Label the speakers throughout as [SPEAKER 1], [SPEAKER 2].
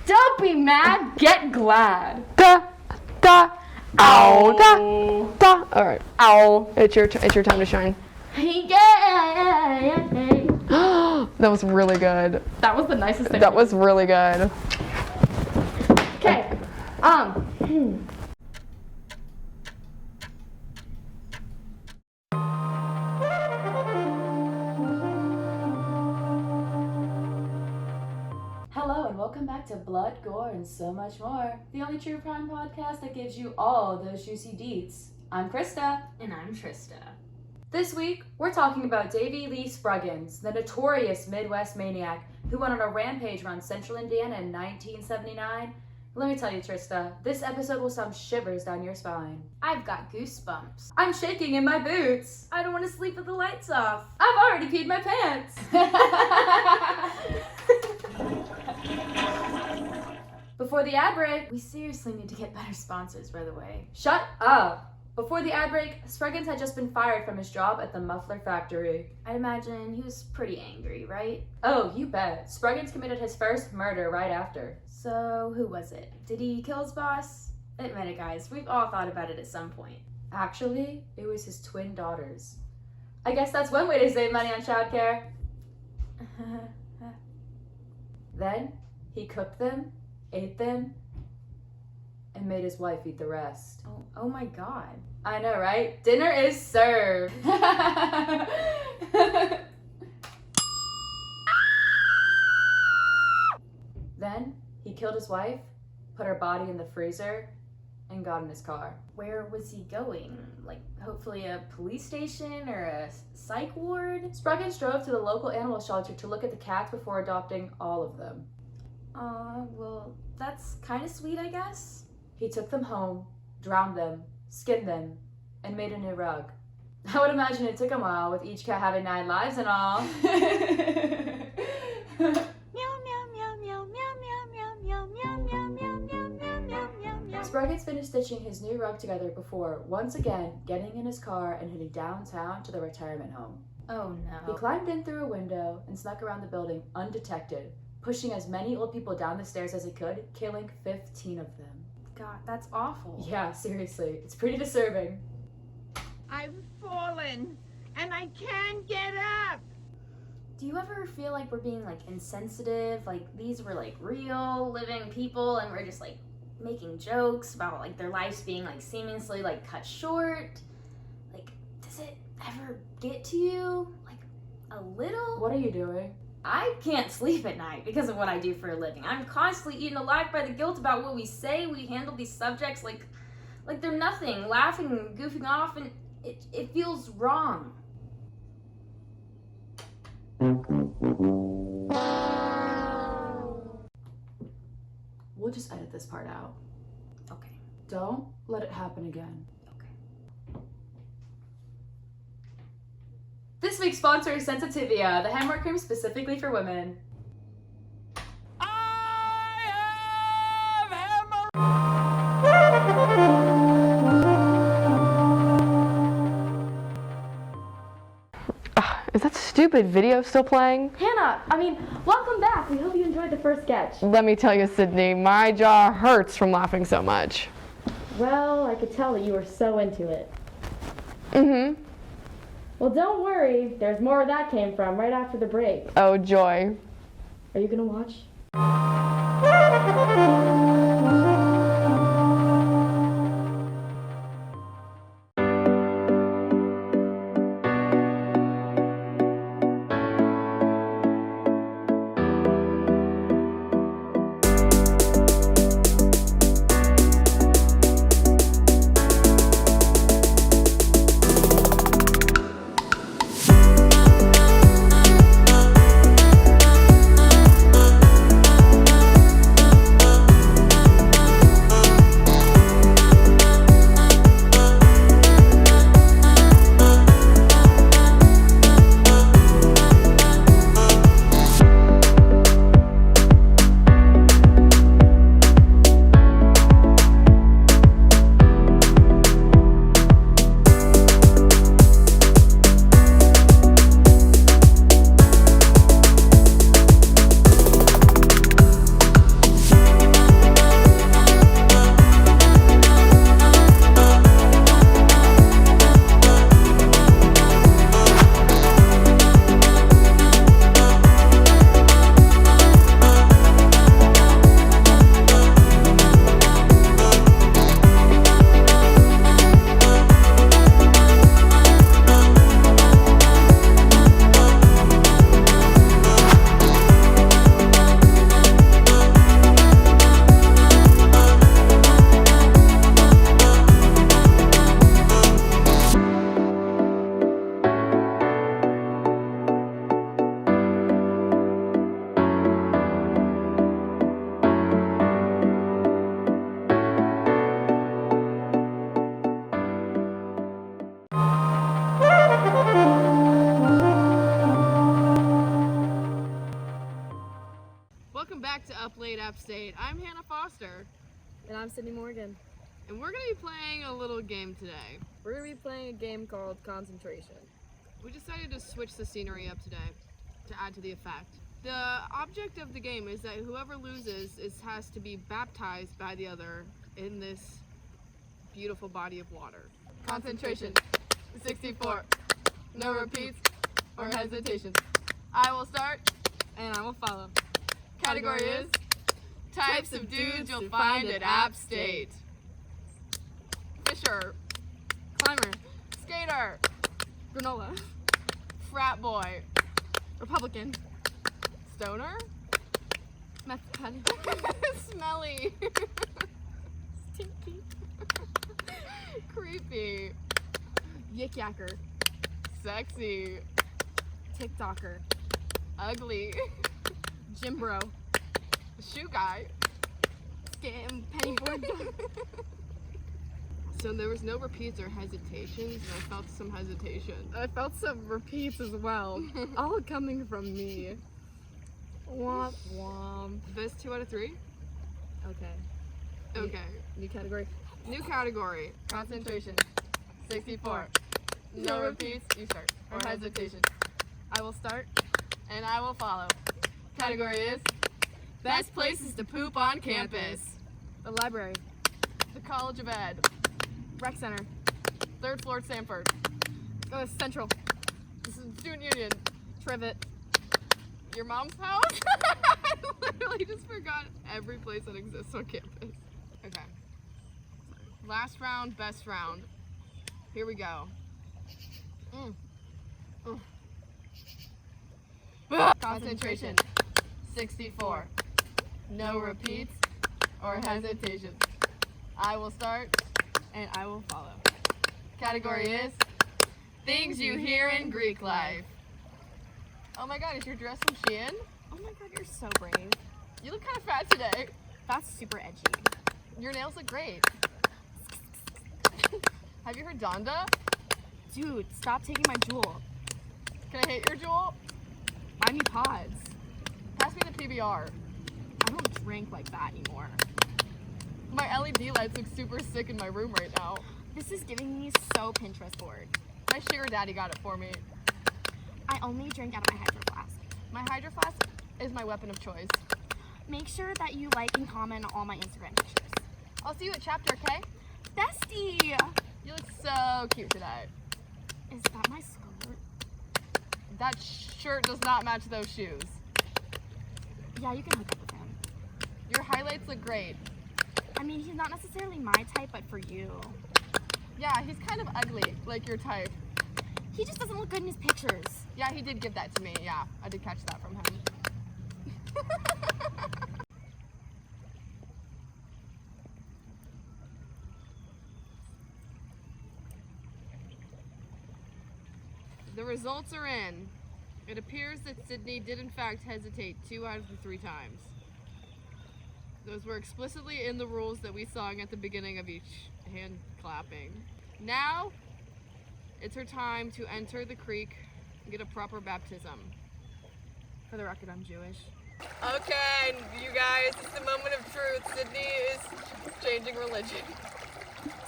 [SPEAKER 1] Don't be mad, get glad.
[SPEAKER 2] Da, da, ow, da, da. All right. Ow. It's your time to shine. That was really good.
[SPEAKER 1] That was the nicest thing.
[SPEAKER 2] That was really good.
[SPEAKER 1] Okay. Hello and welcome back to Blood, Gore, and so much more. The only true crime podcast that gives you all those juicy deets. I'm Krista.
[SPEAKER 3] And I'm Trista.
[SPEAKER 1] This week, we're talking about Davy Lee Spruggins, the notorious Midwest maniac who went on a rampage around central Indiana in 1979. Let me tell you, Trista, this episode will send shivers down your spine.
[SPEAKER 3] I've got goosebumps.
[SPEAKER 1] I'm shaking in my boots.
[SPEAKER 3] I don't want to sleep with the lights off.
[SPEAKER 1] I've already peed my pants. Before the ad break,
[SPEAKER 3] We seriously need to get better sponsors, by the way.
[SPEAKER 1] shut up. Before the ad break, Spruggins had just been fired from his job at the muffler factory.
[SPEAKER 3] I'd imagine he was pretty angry, right?
[SPEAKER 1] Oh, you bet. Spruggins committed his first murder right after.
[SPEAKER 3] So, who was it? Did he kill his boss? Admit it, guys. We've all thought about it at some point.
[SPEAKER 1] Actually, it was his twin daughters. I guess that's one way to save money on childcare. Then, he cooked them, ate them, and made his wife eat the rest.
[SPEAKER 3] Oh my god.
[SPEAKER 1] I know, right? Dinner is served. Then, he killed his wife, put her body in the freezer, and got in his car.
[SPEAKER 3] Where was he going? Like, hopefully a police station or a psych ward?
[SPEAKER 1] Spruggins drove to the local animal shelter to look at the cats before adopting all of them.
[SPEAKER 3] Well, that's kind of sweet, I guess.
[SPEAKER 1] He took them home, drowned them, skinned them, and made a new rug. I would imagine it took a while, with each cat having 9 lives and all. Spruggins finished stitching his new rug together before, once again, getting in his car and heading downtown to the retirement home.
[SPEAKER 3] Oh
[SPEAKER 1] He
[SPEAKER 3] no.
[SPEAKER 1] climbed in through a window and snuck around the building undetected, pushing as many old people down the stairs as he could, killing 15 of them.
[SPEAKER 3] God, that's awful.
[SPEAKER 1] Yeah, seriously, it's pretty disturbing.
[SPEAKER 4] I've fallen and I can't get up.
[SPEAKER 3] Do you ever feel like we're being like insensitive? Like these were like real living people and we're just like making jokes about like their lives being like seemingly like cut short? Like, does it ever get to you? Like a little?
[SPEAKER 1] What are you doing?
[SPEAKER 3] I can't sleep at night because of what I do for a living. I'm constantly eaten alive by the guilt about what we say. We handle these subjects like they're nothing, laughing and goofing off, and it feels wrong.
[SPEAKER 1] We'll just edit this part out.
[SPEAKER 3] Okay.
[SPEAKER 1] Don't let it happen again.
[SPEAKER 3] Okay.
[SPEAKER 1] This week's sponsor is Sensitivia, the handwork cream specifically for women.
[SPEAKER 2] Is that stupid video still playing?
[SPEAKER 1] Hannah, welcome back. We hope you enjoyed the first sketch.
[SPEAKER 2] Let me tell you, Sydney, my jaw hurts from laughing so much.
[SPEAKER 1] Well, I could tell that you were so into it.
[SPEAKER 2] Mm-hmm.
[SPEAKER 1] Well, don't worry. There's more where that came from right after the break.
[SPEAKER 2] Oh, joy.
[SPEAKER 1] Are you gonna watch?
[SPEAKER 2] Late App State. I'm Hannah Foster,
[SPEAKER 5] And I'm Sydney Morgan.
[SPEAKER 2] and we're going to be playing a little game today.
[SPEAKER 5] We're going to be playing a game called Concentration.
[SPEAKER 2] We decided to switch the scenery up today to add to the effect. The object of the game is that whoever loses has to be baptized by the other in this beautiful body of water. Concentration. 64. No repeats or hesitation. I will start
[SPEAKER 5] And I will follow.
[SPEAKER 2] Category is types of dudes you'll find at App State. Fisher,
[SPEAKER 5] Climber.
[SPEAKER 2] skater,
[SPEAKER 5] Granola.
[SPEAKER 2] frat boy,
[SPEAKER 5] Republican.
[SPEAKER 2] stoner,
[SPEAKER 5] Meth head.
[SPEAKER 2] smelly,
[SPEAKER 5] Stinky.
[SPEAKER 2] creepy,
[SPEAKER 5] Yik yacker.
[SPEAKER 2] sexy,
[SPEAKER 5] TikToker.
[SPEAKER 2] ugly,
[SPEAKER 5] Gym bro.
[SPEAKER 2] shoe guy.
[SPEAKER 5] Scam. Penny board.
[SPEAKER 2] So there was no repeats or hesitations, and I felt some hesitation.
[SPEAKER 5] I felt some repeats as well. All coming from me. Womp womp.
[SPEAKER 2] Best 2 out of 3?
[SPEAKER 5] Okay.
[SPEAKER 2] Okay.
[SPEAKER 5] New category.
[SPEAKER 2] New category. Concentration. 64. No repeats. You start. Or hesitation.
[SPEAKER 5] I will start.
[SPEAKER 2] And I will follow. Category is best places to poop on campus.
[SPEAKER 5] The library.
[SPEAKER 2] The College of Ed.
[SPEAKER 5] Rec center.
[SPEAKER 2] 3rd floor at Sanford.
[SPEAKER 5] Central.
[SPEAKER 2] Student Union.
[SPEAKER 5] Trivet.
[SPEAKER 2] Your mom's house? I literally just forgot every place that exists on campus. Okay. Last round, best round. Here we go. Concentration. 64. No repeats or hesitation. I will start
[SPEAKER 5] And I will follow.
[SPEAKER 2] Category is things you hear in Greek life. Oh my god, is your dress from Shein?
[SPEAKER 5] Oh my god, you're so brave.
[SPEAKER 2] You look kind of fat today.
[SPEAKER 5] That's super edgy.
[SPEAKER 2] Your nails look great. Have you heard Donda?
[SPEAKER 5] Dude, stop taking my jewel.
[SPEAKER 2] Can I hit your jewel?
[SPEAKER 5] Buy me pods.
[SPEAKER 2] Pass me the PBR.
[SPEAKER 5] I don't drink like that anymore.
[SPEAKER 2] My LED lights look super sick in my room right now.
[SPEAKER 5] This is giving me so Pinterest bored.
[SPEAKER 2] My sugar daddy got it for me.
[SPEAKER 5] I only drink out of my hydro flask.
[SPEAKER 2] My hydro flask is my weapon of choice.
[SPEAKER 5] Make sure that you like and comment on all my Instagram pictures.
[SPEAKER 2] I'll see you at chapter, okay?
[SPEAKER 5] Bestie!
[SPEAKER 2] You look so cute today.
[SPEAKER 5] Is that my skirt?
[SPEAKER 2] That shirt does not match those shoes.
[SPEAKER 5] Yeah, you can hook up with him.
[SPEAKER 2] Your highlights look great.
[SPEAKER 5] I mean, he's not necessarily my type, but for you.
[SPEAKER 2] Yeah, he's kind of ugly, like your type.
[SPEAKER 5] He just doesn't look good in his pictures.
[SPEAKER 2] Yeah, he did give that to me. Yeah, I did catch that from him. The results are in. It appears that Sydney did in fact hesitate 2 out of the 3 times. Those were explicitly in the rules that we sung at the beginning of each hand clapping. Now, it's her time to enter the creek and get a proper baptism.
[SPEAKER 5] For the record, I'm Jewish.
[SPEAKER 2] Okay, you guys, it's the moment of truth. Sydney is changing religion.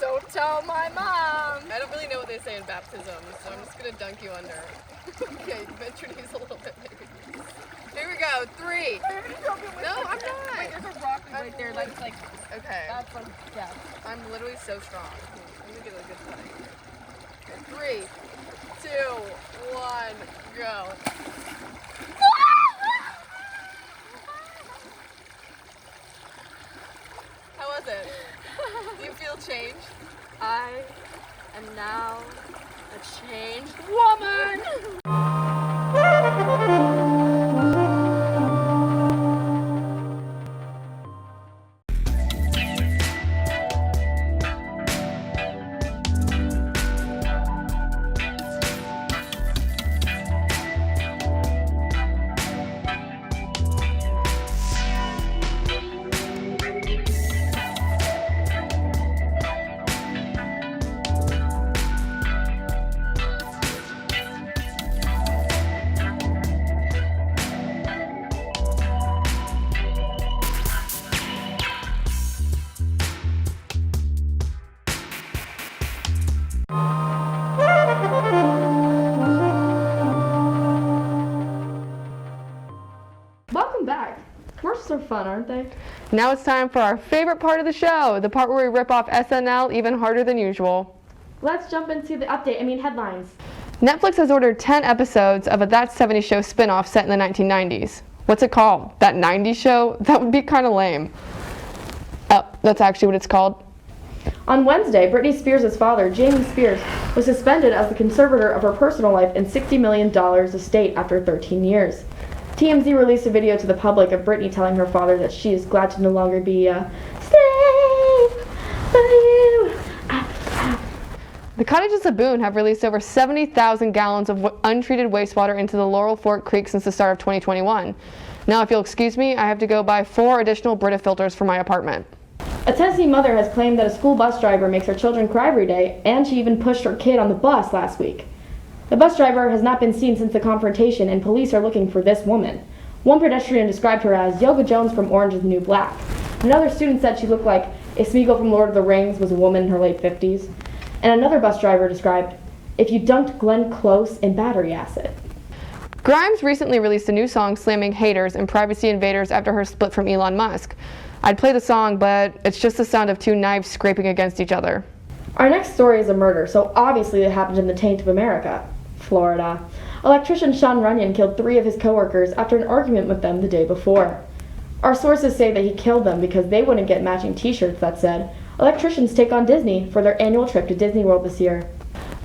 [SPEAKER 5] Don't tell my mom!
[SPEAKER 2] I don't really know what they say in baptism, so I'm just gonna dunk you under. Okay, bend your knees a little bit, maybe. Here we go, 3. No, I'm not.
[SPEAKER 5] Wait, there's a rock right there that's like,
[SPEAKER 2] Okay,
[SPEAKER 5] that's like, yeah.
[SPEAKER 2] I'm literally so strong. Let me get a good play. Okay, 3, 2, 1, go. How was it? Do you feel changed?
[SPEAKER 5] I am now a changed woman! fun, aren't they?
[SPEAKER 6] Now it's time for our favorite part of the show, the part where we rip off SNL even harder than usual.
[SPEAKER 5] Let's jump into the headlines.
[SPEAKER 6] Netflix has ordered 10 episodes of a That 70s Show spin-off set in the 1990s. What's it called? That 90s Show? That would be kind of lame. Oh, that's actually what it's called.
[SPEAKER 5] On Wednesday, Britney Spears' father, Jamie Spears, was suspended as the conservator of her personal life and $60 million estate after 13 years. TMZ released a video to the public of Britney telling her father that she is glad to no longer be a slave for you.
[SPEAKER 6] The Cottages of Boone have released over 70,000 gallons of untreated wastewater into the Laurel Fork Creek since the start of 2021. Now, if you'll excuse me, I have to go buy 4 additional Brita filters for my apartment.
[SPEAKER 5] A Tennessee mother has claimed that a school bus driver makes her children cry every day, and she even pushed her kid on the bus last week. The bus driver has not been seen since the confrontation, and police are looking for this woman. One pedestrian described her as Yoga Jones from Orange is the New Black. Another student said she looked like a Smeagol from Lord of the Rings was a woman in her late 50s. And another bus driver described, if you dunked Glenn Close in battery acid.
[SPEAKER 6] Grimes recently released a new song slamming haters and privacy invaders after her split from Elon Musk. I'd play the song, but it's just the sound of 2 knives scraping against each other.
[SPEAKER 5] Our next story is a murder, so obviously it happened in the taint of America, Florida. Electrician Sean Runyon killed 3 of his coworkers after an argument with them the day before. Our sources say that he killed them because they wouldn't get matching t-shirts that said, "Electricians take on Disney" for their annual trip to Disney World this year.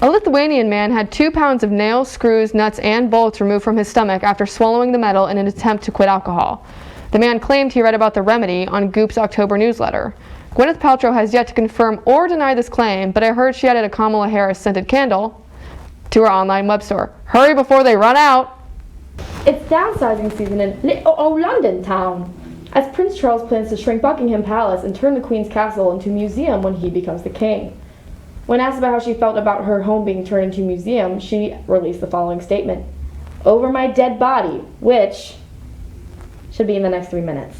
[SPEAKER 6] A Lithuanian man had 2 pounds of nails, screws, nuts, and bolts removed from his stomach after swallowing the metal in an attempt to quit alcohol. The man claimed he read about the remedy on Goop's October newsletter. Gwyneth Paltrow has yet to confirm or deny this claim, but I heard she added a Kamala Harris scented candle to her online web store. Hurry before they run out!
[SPEAKER 5] It's downsizing season in London town, as Prince Charles plans to shrink Buckingham Palace and turn the Queen's Castle into a museum when he becomes the king. When asked about how she felt about her home being turned into a museum, she released the following statement: "Over my dead body," which should be in the next 3 minutes.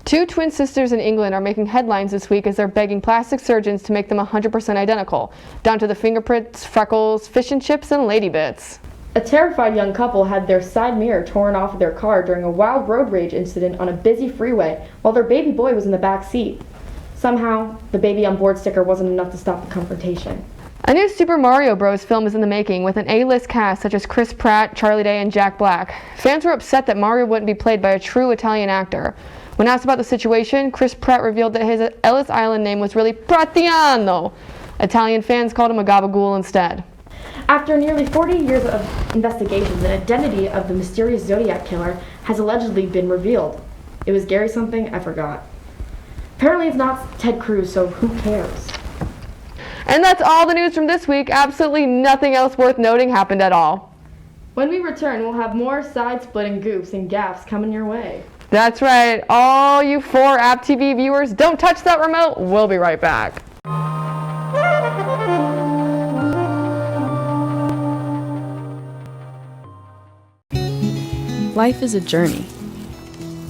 [SPEAKER 6] 2 twin sisters in England are making headlines this week as they're begging plastic surgeons to make them 100% identical, down to the fingerprints, freckles, fish and chips, and lady bits.
[SPEAKER 5] A terrified young couple had their side mirror torn off of their car during a wild road rage incident on a busy freeway while their baby boy was in the back seat. Somehow, the baby on board sticker wasn't enough to stop the confrontation.
[SPEAKER 6] A new Super Mario Bros. Film is in the making with an A-list cast such as Chris Pratt, Charlie Day, and Jack Black. Fans were upset that Mario wouldn't be played by a true Italian actor. When asked about the situation, Chris Pratt revealed that his Ellis Island name was really Pratiano. Italian fans called him a gabagool instead.
[SPEAKER 5] After nearly 40 years of investigations, an identity of the mysterious Zodiac killer has allegedly been revealed. It was Gary something, I forgot. Apparently it's not Ted Cruz, so who cares?
[SPEAKER 6] And that's all the news from this week. Absolutely nothing else worth noting happened at all.
[SPEAKER 5] When we return, we'll have more side-splitting goofs and gaffes coming your way.
[SPEAKER 6] That's right. All you 4 App TV viewers, don't touch that remote. We'll be right back.
[SPEAKER 7] Life is a journey.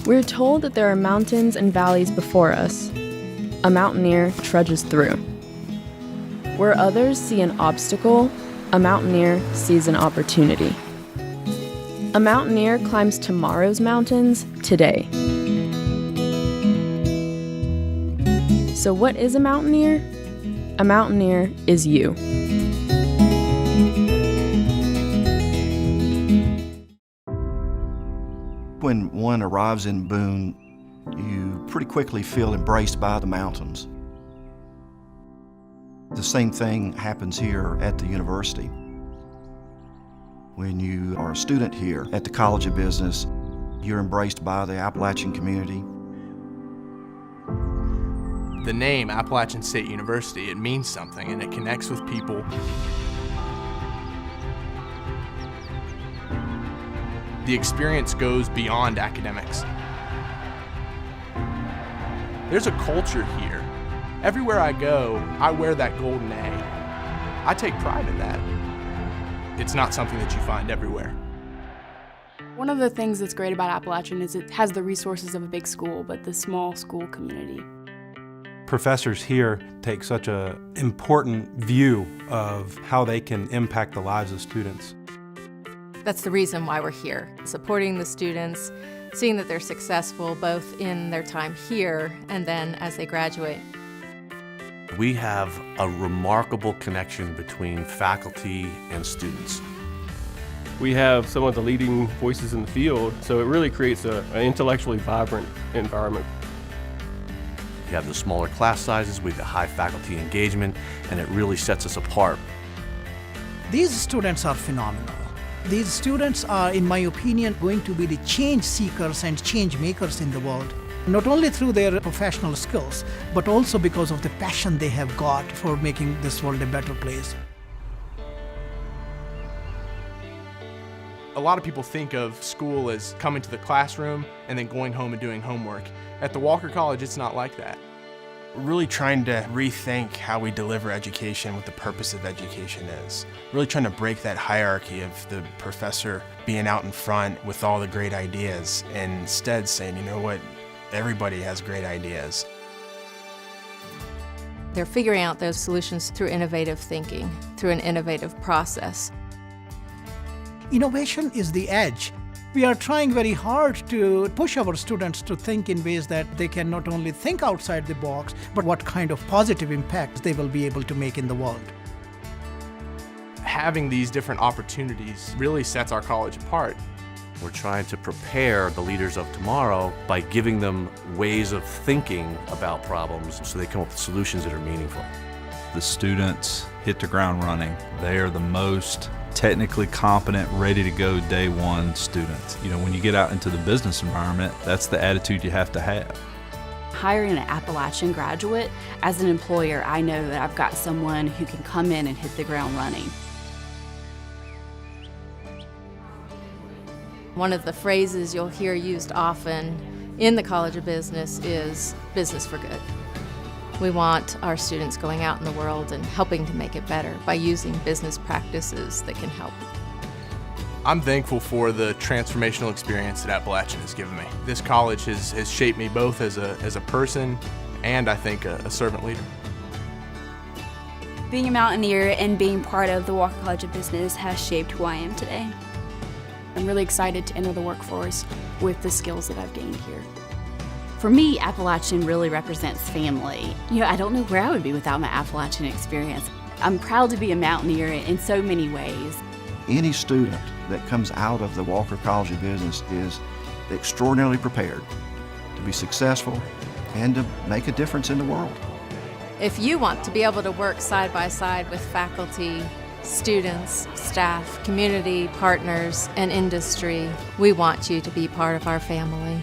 [SPEAKER 7] We're told that there are mountains and valleys before us. A mountaineer trudges through. Where others see an obstacle, a mountaineer sees an opportunity. A mountaineer climbs tomorrow's mountains today. So what is a mountaineer? A mountaineer is you.
[SPEAKER 8] When one arrives in Boone, you pretty quickly feel embraced by the mountains. The same thing happens here at the university. When you are a student here at the College of Business, you're embraced by the Appalachian community.
[SPEAKER 9] The name Appalachian State University, it means something and it connects with people. The experience goes beyond academics. There's a culture here. Everywhere I go, I wear that golden A. I take pride in that. It's not something that you find everywhere.
[SPEAKER 10] One of the things that's great about Appalachian is it has the resources of a big school, but the small school community.
[SPEAKER 11] Professors here take such an important view of how they can impact the lives of students.
[SPEAKER 12] That's the reason why we're here, supporting the students, seeing that they're successful both in their time here and then as they graduate.
[SPEAKER 13] We have a remarkable connection between faculty and students.
[SPEAKER 14] We have some of the leading voices in the field, so it really creates an intellectually vibrant environment.
[SPEAKER 13] You have the smaller class sizes, we have the high faculty engagement, and it really sets us apart.
[SPEAKER 15] These students are phenomenal. These students are, in my opinion, going to be the change seekers and change makers in the world. Not only through their professional skills, but also because of the passion they have got for making this world a better place.
[SPEAKER 9] A lot of people think of school as coming to the classroom and then going home and doing homework. At the Walker College, it's not like that.
[SPEAKER 16] We're really trying to rethink how we deliver education, what the purpose of education is. Really trying to break that hierarchy of the professor being out in front with all the great ideas and instead saying, you know what, everybody has great ideas.
[SPEAKER 12] They're figuring out those solutions through innovative thinking, through an innovative process.
[SPEAKER 15] Innovation is the edge. We are trying very hard to push our students to think in ways that they can not only think outside the box, but what kind of positive impacts they will be able to make in the world.
[SPEAKER 9] Having these different opportunities really sets our college apart.
[SPEAKER 13] We're trying to prepare the leaders of tomorrow by giving them ways of thinking about problems so they come up with solutions that are meaningful.
[SPEAKER 17] The students hit the ground running. They are the most technically competent, ready to go day one students. You know, when you get out into the business environment, that's the attitude you have to have.
[SPEAKER 18] Hiring an Appalachian graduate, as an employer, I know that I've got someone who can come in and hit the ground running.
[SPEAKER 12] One of the phrases you'll hear used often in the College of Business is business for good. We want our students going out in the world and helping to make it better by using business practices that can help.
[SPEAKER 9] I'm thankful for the transformational experience that Appalachian has given me. This college has shaped me both as a person and I think a servant leader.
[SPEAKER 19] Being a Mountaineer and being part of the Walker College of Business has shaped who I am today.
[SPEAKER 10] I'm really excited to enter the workforce with the skills that I've gained here.
[SPEAKER 18] For me, Appalachian really represents family. You know, I don't know where I would be without my Appalachian experience. I'm proud to be a Mountaineer in so many ways.
[SPEAKER 8] Any student that comes out of the Walker College of Business is extraordinarily prepared to be successful and to make a difference in the world.
[SPEAKER 12] If you want to be able to work side by side with faculty, students, staff, community, partners, and industry, we want you to be part of our family.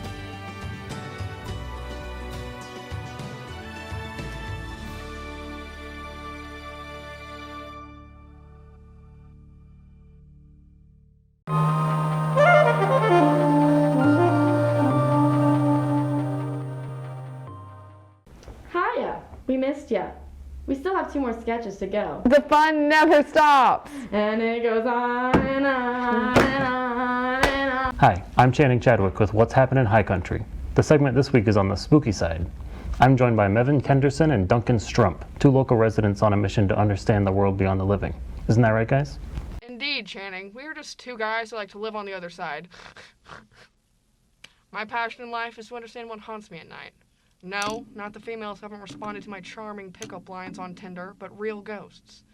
[SPEAKER 5] Hiya! We missed ya. We still have 2 more sketches to go.
[SPEAKER 6] The fun never stops!
[SPEAKER 5] And it goes on and on and on and on.
[SPEAKER 20] Hi, I'm Channing Chadwick with What's Happening High Country. The segment this week is on the spooky side. I'm joined by Mevin Kenderson and Duncan Strump, 2 local residents on a mission to understand the world beyond the living. Isn't that right, guys?
[SPEAKER 2] Indeed, Channing. We are just 2 guys who like to live on the other side. My passion in life is to understand what haunts me at night. No, not the females who haven't responded to my charming pickup lines on Tinder, but real ghosts.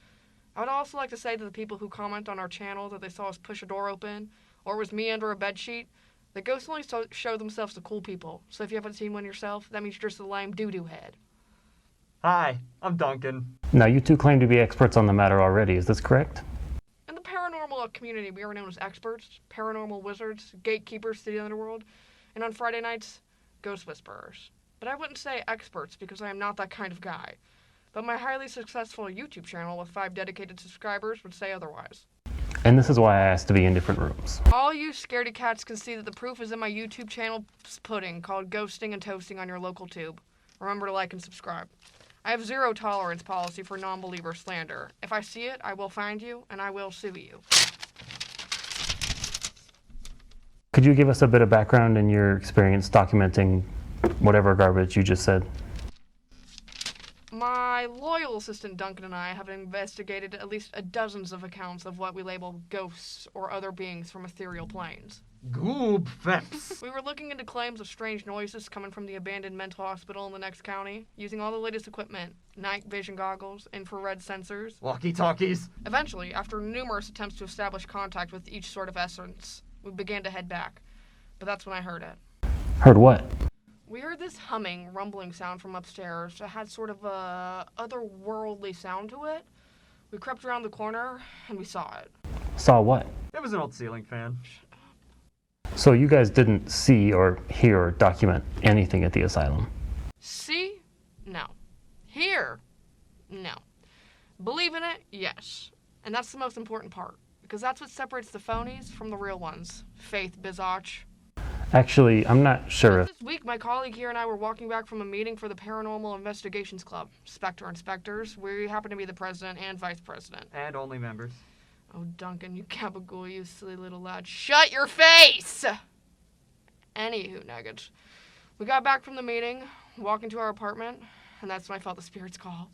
[SPEAKER 2] I would also like to say to the people who comment on our channel that they saw us push a door open, or it was me under a bedsheet, that ghosts only show themselves to cool people. So if you haven't seen one yourself, that means you're just a lame doo-doo head.
[SPEAKER 20] Hi, I'm Duncan. Now, you 2 claim to be experts on the matter already, is this correct?
[SPEAKER 2] In the paranormal community, we are known as experts, paranormal wizards, gatekeepers to the underworld, and on Friday nights, ghost whisperers. But I wouldn't say experts because I am not that kind of guy. But my highly successful YouTube channel with 5 dedicated subscribers would say otherwise.
[SPEAKER 20] And this is why I asked to be in different rooms.
[SPEAKER 2] All you scaredy cats can see that the proof is in my YouTube channel pudding called Ghosting and Toasting on your local tube. Remember to like and subscribe. I have 0 tolerance policy for non-believer slander. If I see it, I will find you and I will sue you.
[SPEAKER 20] Could you give us a bit of background in your experience documenting whatever garbage you just said?
[SPEAKER 2] My loyal assistant Duncan and I have investigated at least dozens of accounts of what we label ghosts or other beings from ethereal planes.
[SPEAKER 21] Goob feps.
[SPEAKER 2] We were looking into claims of strange noises coming from the abandoned mental hospital in the next county, using all the latest equipment, night vision goggles, infrared sensors.
[SPEAKER 21] Walkie-talkies.
[SPEAKER 2] Eventually, after numerous attempts to establish contact with each sort of essence, we began to head back. But that's when I heard it.
[SPEAKER 20] Heard what?
[SPEAKER 2] We heard this humming, rumbling sound from upstairs that had sort of a otherworldly sound to it. We crept around the corner, and we saw it.
[SPEAKER 20] Saw what?
[SPEAKER 21] It was an old ceiling fan.
[SPEAKER 20] So you guys didn't see or hear or document anything at the asylum?
[SPEAKER 2] See? No. Hear? No. Believe in it? Yes. And that's the most important part, because that's what separates the phonies from the real ones. Faith, bizarch.
[SPEAKER 20] Actually, I'm not sure if...
[SPEAKER 2] This week, my colleague here and I were walking back from a meeting for the Paranormal Investigations Club, Spectre Inspectors. We happen to be the president and vice president.
[SPEAKER 21] And only members.
[SPEAKER 2] Oh, Duncan, you gabagool, you silly little lad. Shut your face! Anywho, nuggets. We got back from the meeting, walked into our apartment, and that's when I felt the spirit's call.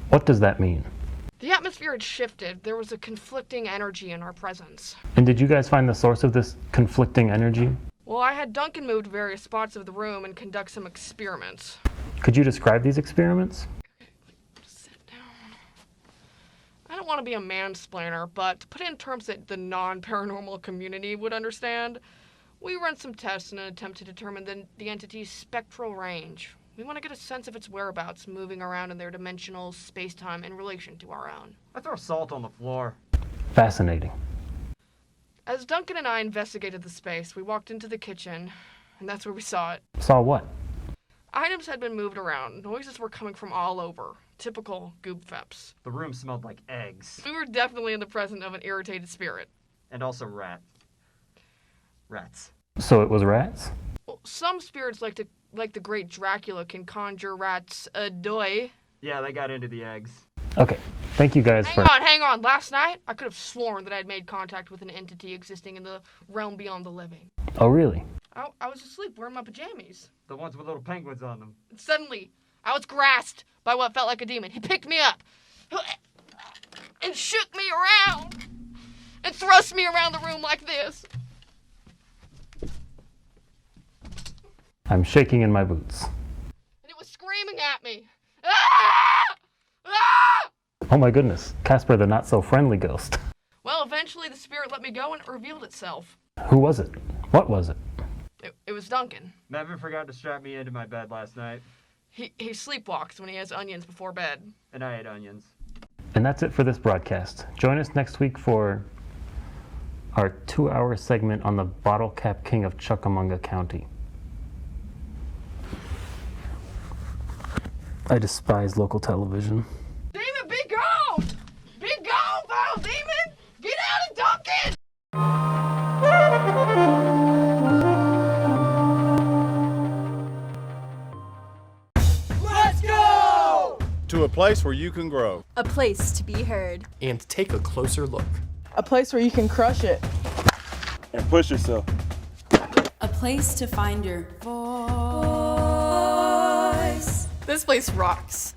[SPEAKER 20] What does that mean?
[SPEAKER 2] The atmosphere had shifted. There was a conflicting energy in our presence.
[SPEAKER 20] And did you guys find the source of this conflicting energy?
[SPEAKER 2] Well, I had Duncan move to various spots of the room and conduct some experiments.
[SPEAKER 20] Could you describe these experiments?
[SPEAKER 2] I don't want to be a mansplainer, but to put it in terms that the non-paranormal community would understand, we run some tests in an attempt to determine the entity's spectral range. We want to get a sense of its whereabouts moving around in their dimensional space-time in relation to our own.
[SPEAKER 21] I throw salt on the floor.
[SPEAKER 20] Fascinating.
[SPEAKER 2] As Duncan and I investigated the space, we walked into the kitchen, and that's where we saw it.
[SPEAKER 20] Saw what?
[SPEAKER 2] Items had been moved around. Noises were coming from all over. Typical goob feps.
[SPEAKER 21] The room smelled like eggs.
[SPEAKER 2] We were definitely in the presence of an irritated spirit.
[SPEAKER 21] And also rats.
[SPEAKER 20] So it was rats?
[SPEAKER 2] Well, some spirits like the great Dracula can conjure rats a doy.
[SPEAKER 21] Yeah, they got into the eggs.
[SPEAKER 20] Okay, thank you guys for...
[SPEAKER 2] Hang on. Last night, I could have sworn that I'd made contact with an entity existing in the realm beyond the living.
[SPEAKER 20] Oh, really?
[SPEAKER 2] I was asleep wearing my pajamas.
[SPEAKER 21] The ones with little penguins on them.
[SPEAKER 2] And suddenly, I was grasped by what felt like a demon. He picked me up and shook me around and thrust me around the room like this.
[SPEAKER 20] I'm shaking in my boots.
[SPEAKER 2] And it was screaming at me. Ah! Ah!
[SPEAKER 20] Oh my goodness, Casper the not-so-friendly ghost.
[SPEAKER 2] Well, eventually the spirit let me go and it revealed itself.
[SPEAKER 20] Who was it? What was it?
[SPEAKER 2] It was Duncan.
[SPEAKER 21] Mevin forgot to strap me into my bed last night.
[SPEAKER 2] He sleepwalks when he has onions before bed.
[SPEAKER 21] And I ate onions.
[SPEAKER 20] And that's it for this broadcast. Join us next week for our 2-hour segment on the Bottle Cap King of Chickamauga County. I despise local television.
[SPEAKER 2] Demon, be gone! Be gone, foul demon! Get out of Duncan!
[SPEAKER 22] Let's go! To a place where you can grow.
[SPEAKER 19] A place to be heard.
[SPEAKER 9] And take a closer look.
[SPEAKER 23] A place where you can crush it.
[SPEAKER 22] And push yourself.
[SPEAKER 19] A place to find your voice.
[SPEAKER 2] This place rocks.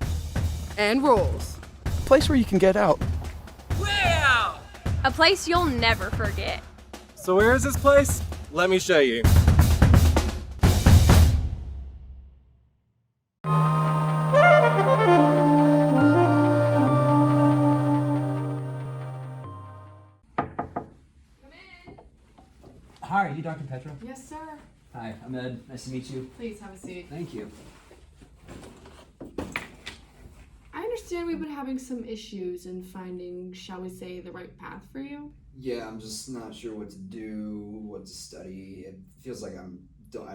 [SPEAKER 2] And rolls.
[SPEAKER 22] A place where you can get out.
[SPEAKER 19] Wow! A place you'll never forget.
[SPEAKER 22] So where is this place? Let me show you.
[SPEAKER 24] Hi, are you Dr. Petra?
[SPEAKER 2] Yes, sir.
[SPEAKER 24] Hi, I'm Ed. Nice to meet you.
[SPEAKER 2] Please have a seat.
[SPEAKER 24] Thank you.
[SPEAKER 2] I understand we've been having some issues in finding, shall we say, the right path for you.
[SPEAKER 24] Yeah, I'm just not sure what to do, what to study. It feels like I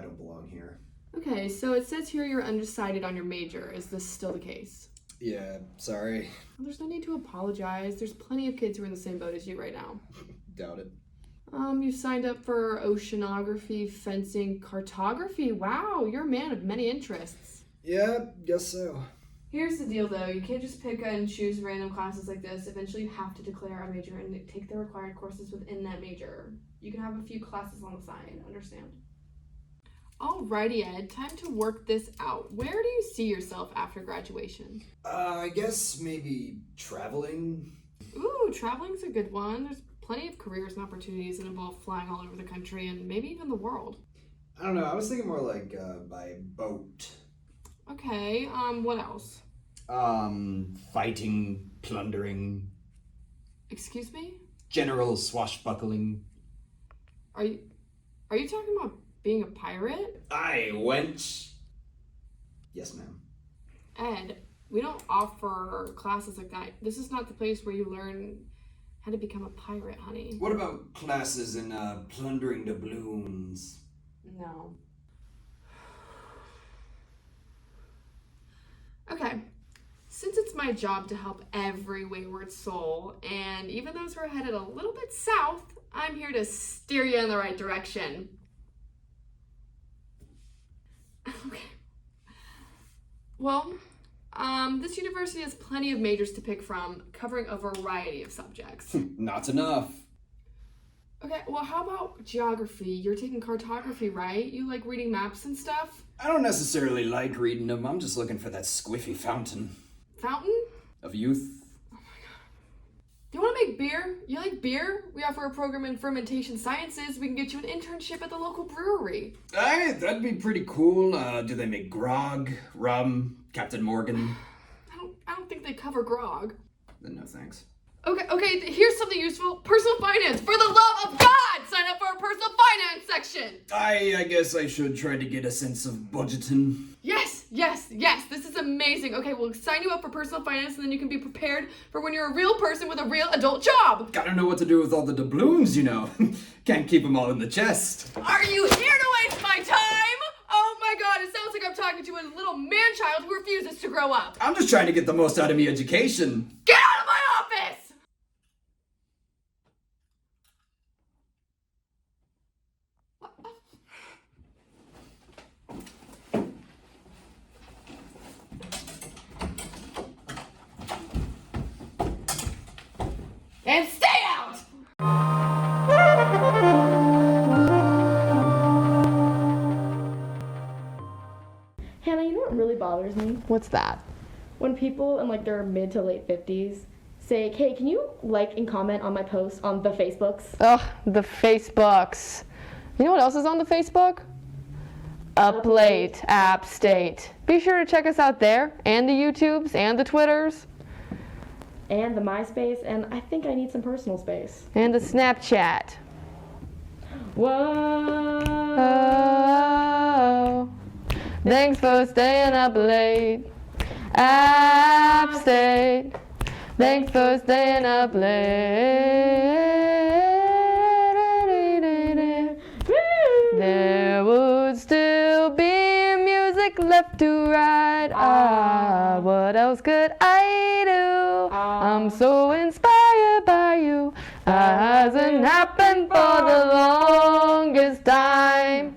[SPEAKER 24] don't belong here.
[SPEAKER 2] Okay, so it says here you're undecided on your major. Is this still the case?
[SPEAKER 24] Yeah, sorry.
[SPEAKER 2] Well, there's no need to apologize. There's plenty of kids who are in the same boat as you right now.
[SPEAKER 24] Doubt it.
[SPEAKER 2] You signed up for oceanography, fencing, cartography. Wow, you're a man of many interests.
[SPEAKER 24] Yeah, guess so.
[SPEAKER 2] Here's the deal, though. You can't just pick and choose random classes like this. Eventually, you have to declare a major and take the required courses within that major. You can have a few classes on the side, understand? Alrighty, Ed, time to work this out. Where do you see yourself after graduation?
[SPEAKER 24] I guess maybe traveling.
[SPEAKER 2] Ooh, traveling's a good one. There's plenty of careers and opportunities that involve flying all over the country and maybe even the world.
[SPEAKER 24] I don't know, I was thinking more like by boat.
[SPEAKER 2] Okay, what else?
[SPEAKER 24] Fighting, plundering,
[SPEAKER 2] Excuse me?
[SPEAKER 24] general swashbuckling.
[SPEAKER 2] Are you talking about being a pirate?
[SPEAKER 24] Aye, wench. Yes, ma'am.
[SPEAKER 2] Ed, we don't offer classes like that. This is not the place where you learn how to become a pirate, honey.
[SPEAKER 24] What about classes in plundering doubloons?
[SPEAKER 2] No. Okay. Since it's my job to help every wayward soul, and even those who are headed a little bit south, I'm here to steer you in the right direction. Okay. Well, this university has plenty of majors to pick from, covering a variety of subjects.
[SPEAKER 24] Not enough.
[SPEAKER 2] Okay, well, how about geography? You're taking cartography, right? You like reading maps and stuff?
[SPEAKER 24] I don't necessarily like reading them. I'm just looking for that squiffy fountain
[SPEAKER 2] Fountain?
[SPEAKER 24] of youth.
[SPEAKER 2] Do you want to make beer? You like beer? We offer a program in fermentation sciences. We can get you an internship at the local brewery.
[SPEAKER 24] Aye, that'd be pretty cool. Do they make grog, rum, Captain Morgan?
[SPEAKER 2] I don't think they cover grog.
[SPEAKER 24] Then no thanks.
[SPEAKER 2] Okay, here's something useful. Personal finance. For the love of God, sign up for our personal finance section.
[SPEAKER 24] I guess I should try to get a sense of budgeting.
[SPEAKER 2] Yes. This is amazing. Okay, we'll sign you up for personal finance and then you can be prepared for when you're a real person with a real adult job.
[SPEAKER 24] Gotta know what to do with all the doubloons, you know. Can't keep them all in the chest.
[SPEAKER 2] Are you here to waste my time? Oh my God, it sounds like I'm talking to a little man-child who refuses to grow up.
[SPEAKER 24] I'm just trying to get the most out of me education.
[SPEAKER 2] Get out of my office! And stay out!
[SPEAKER 5] Hannah, you know what really bothers me?
[SPEAKER 6] What's that?
[SPEAKER 5] When people in like their mid to late 50s say, hey, can you like and comment on my posts on the Facebooks?
[SPEAKER 6] Ugh, the Facebooks. You know what else is on the Facebook? Up Late App State. Be sure to check us out there, and the YouTubes, and the Twitters.
[SPEAKER 5] And the MySpace, and I think I need some personal space.
[SPEAKER 6] And the Snapchat.
[SPEAKER 5] Whoa.
[SPEAKER 6] Thanks for staying up late. App State. Thanks for staying up late. There would still be music left to write. What else could I do? I'm so inspired by you. Hasn't happened for the longest time.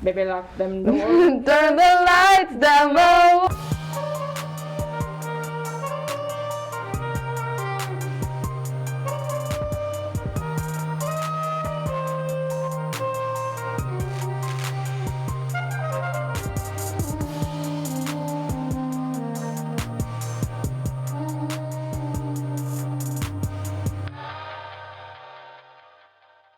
[SPEAKER 5] Baby, lock them doors.
[SPEAKER 6] Turn the lights down low.